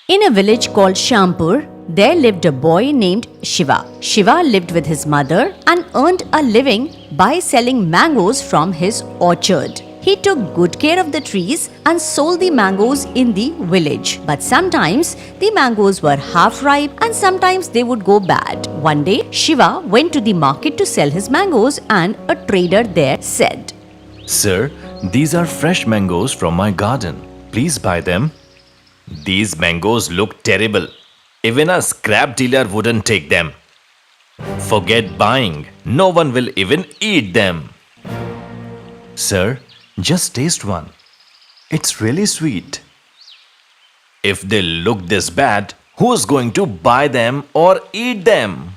In a village called Shampur, there lived a boy named Shiva. Shiva lived with his mother and earned a living by selling mangoes from his orchard. He took good care of the trees and sold the mangoes in the village. But sometimes the mangoes were half ripe and sometimes they would go bad. One day, Shiva went to the market to sell his mangoes and a trader there said, Sir, these are fresh mangoes from my garden. Please buy them. These mangoes look terrible. Even a scrap dealer wouldn't take them. Forget buying. No one will even eat them. Sir, just taste one. It's really sweet. If they look this bad, who's going to buy them or eat them?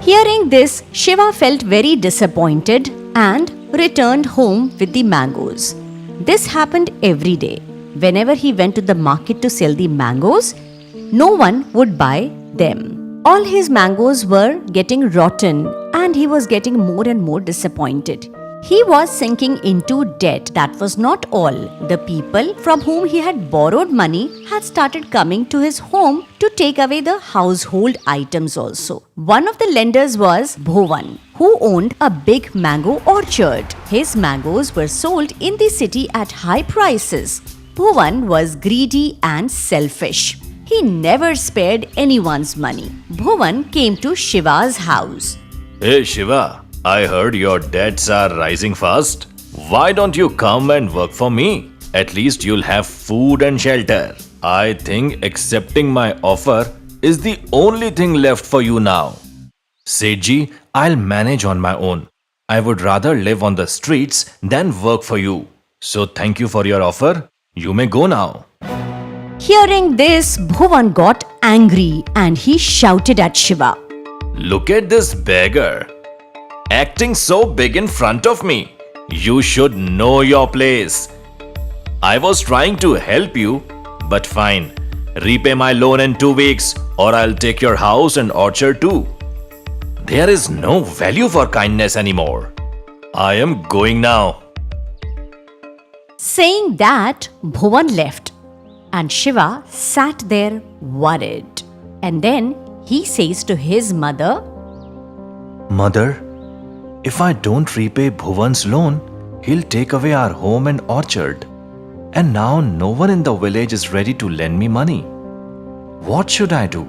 Hearing this, Shiva felt very disappointed and returned home with the mangoes. This happened every day. Whenever he went to the market to sell the mangoes, no one would buy them. All his mangoes were getting rotten and he was getting more and more disappointed. He was sinking into debt. That was not all. The people from whom he had borrowed money had started coming to his home to take away the household items also. One of the lenders was Bhuvan, who owned a big mango orchard. His mangoes were sold in the city at high prices. Bhuvan was greedy and selfish. He never spared anyone's money. Bhuvan came to Shiva's house. Hey Shiva, I heard your debts are rising fast. Why don't you come and work for me? At least you'll have food and shelter. I think accepting my offer is the only thing left for you now. Seji, I'll manage on my own. I would rather live on the streets than work for you. So thank you for your offer. You may go now. Hearing this, Bhuvan got angry and he shouted at Shiva. Look at this beggar. Acting so big in front of me. You should know your place. I was trying to help you, but fine. Repay my loan in 2 weeks or I'll take your house and orchard too. There is no value for kindness anymore. I am going now. Saying that, Bhuvan left and Shiva sat there worried. And then he says to his mother, Mother, if I don't repay Bhuvan's loan, he'll take away our home and orchard. And now no one in the village is ready to lend me money. What should I do?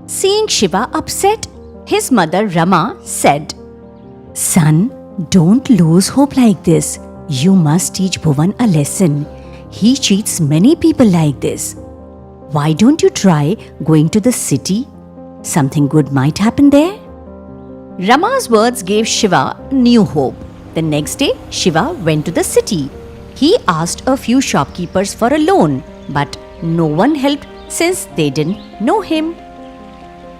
Seeing Shiva upset, his mother Rama said, Son, don't lose hope like this. You must teach Bhuvan a lesson. He cheats many people like this. Why don't you try going to the city? Something good might happen there. Rama's words gave Shiva new hope. The next day, Shiva went to the city. He asked a few shopkeepers for a loan, but no one helped since they didn't know him.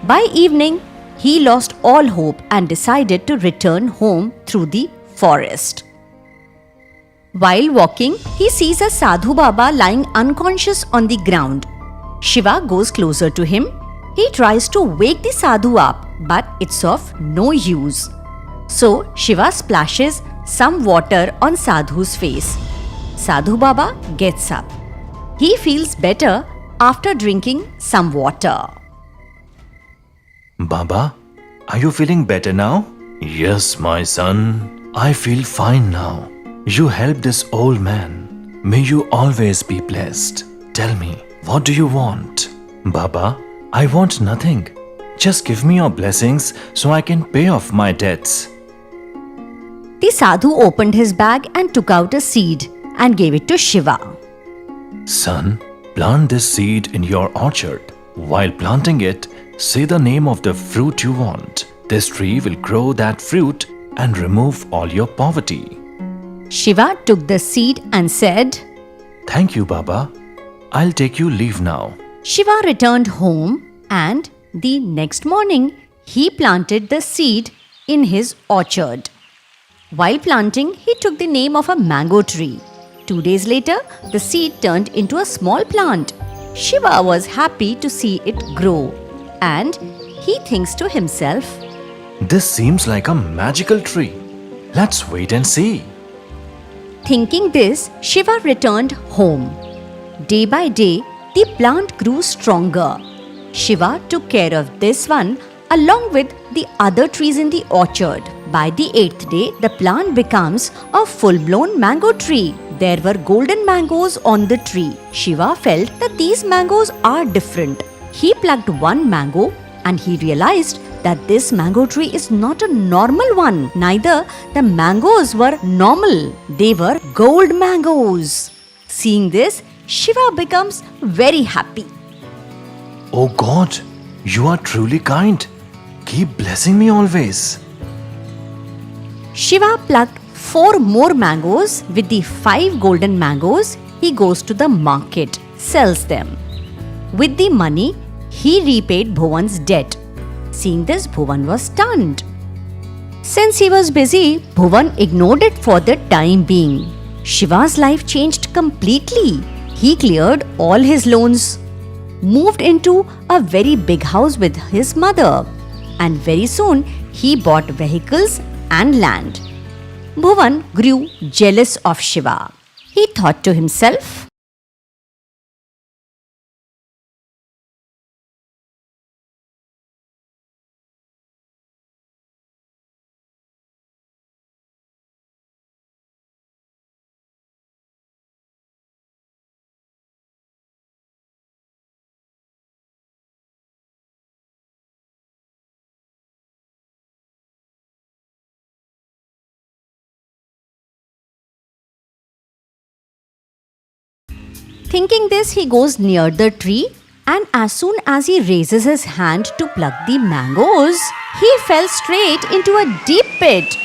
By evening, he lost all hope and decided to return home through the forest. While walking, he sees a Sadhu Baba lying unconscious on the ground. Shiva goes closer to him. He tries to wake the Sadhu up, but it's of no use. So Shiva splashes some water on Sadhu's face. Sadhu Baba gets up. He feels better after drinking some water. Baba, are you feeling better now? Yes, my son. I feel fine now. You helped this old man. May you always be blessed. Tell me, what do you want? Baba, I want nothing. Just give me your blessings so I can pay off my debts. The Sadhu opened his bag and took out a seed and gave it to Shiva. Son, plant this seed in your orchard. While planting it, say the name of the fruit you want. This tree will grow that fruit and remove all your poverty. Shiva took the seed and said, Thank you, Baba. I'll take you leave now. Shiva returned home and the next morning he planted the seed in his orchard. While planting, he took the name of a mango tree. 2 days later, the seed turned into a small plant. Shiva was happy to see it grow and he thinks to himself, This seems like a magical tree. Let's wait and see. Thinking this, Shiva returned home. Day by day, the plant grew stronger. Shiva took care of this one along with the other trees in the orchard. By the 8th day, the plant becomes a full-blown mango tree. There were golden mangoes on the tree. Shiva felt that these mangoes are different. He plucked one mango and he realized that this mango tree is not a normal one. Neither the mangoes were normal. They were gold mangoes. Seeing this, Shiva becomes very happy. Oh God, you are truly kind. Keep blessing me always. Shiva plucked 4 more mangoes. With the 5 golden mangoes, he goes to the market, sells them. With the money, he repaid Bhuvan's debt. Seeing this, Bhuvan was stunned. Since he was busy, Bhuvan ignored it for the time being. Shiva's life changed completely. He cleared all his loans, moved into a very big house with his mother, and very soon he bought vehicles and land. Bhuvan grew jealous of Shiva. He thought to himself, thinking this, he goes near the tree, and as soon as he raises his hand to pluck the mangoes, he fell straight into a deep pit.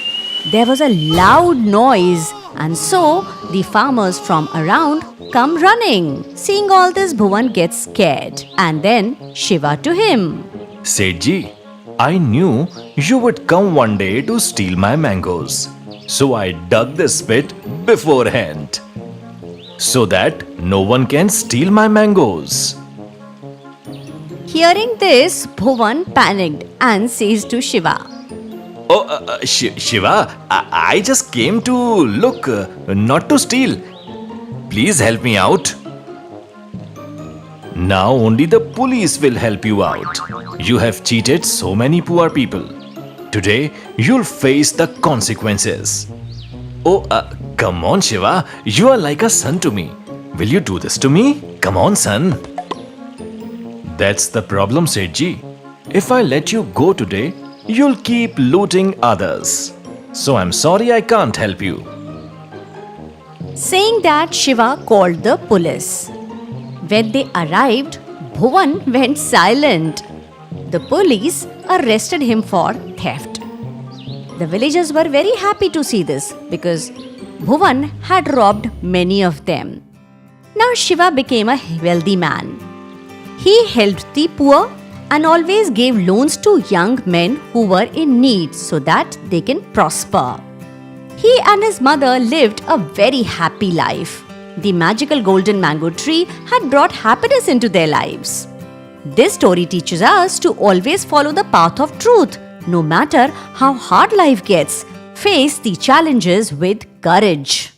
There was a loud noise, and so the farmers from around come running. Seeing all this, Bhuvan gets scared, and then Shiva to him. Sethji, I knew you would come one day to steal my mangoes. So I dug this pit beforehand, so that no one can steal my mangoes. Hearing this, Bhuvan panicked and says to Shiva, Oh, Shiva, I just came to look, not to steal. Please help me out. Now only the police will help you out. You have cheated so many poor people. Today, you'll face the consequences. Oh, come on, Shiva. You are like a son to me. Will you do this to me? Come on, son. That's the problem, Sethji. If I let you go today, you'll keep looting others. So I'm sorry I can't help you. Saying that, Shiva called the police. When they arrived, Bhuvan went silent. The police arrested him for theft. The villagers were very happy to see this because Bhuvan had robbed many of them. Now Shiva became a wealthy man. He helped the poor and always gave loans to young men who were in need so that they can prosper. He and his mother lived a very happy life. The magical golden mango tree had brought happiness into their lives. This story teaches us to always follow the path of truth. No matter how hard life gets, face the challenges with courage.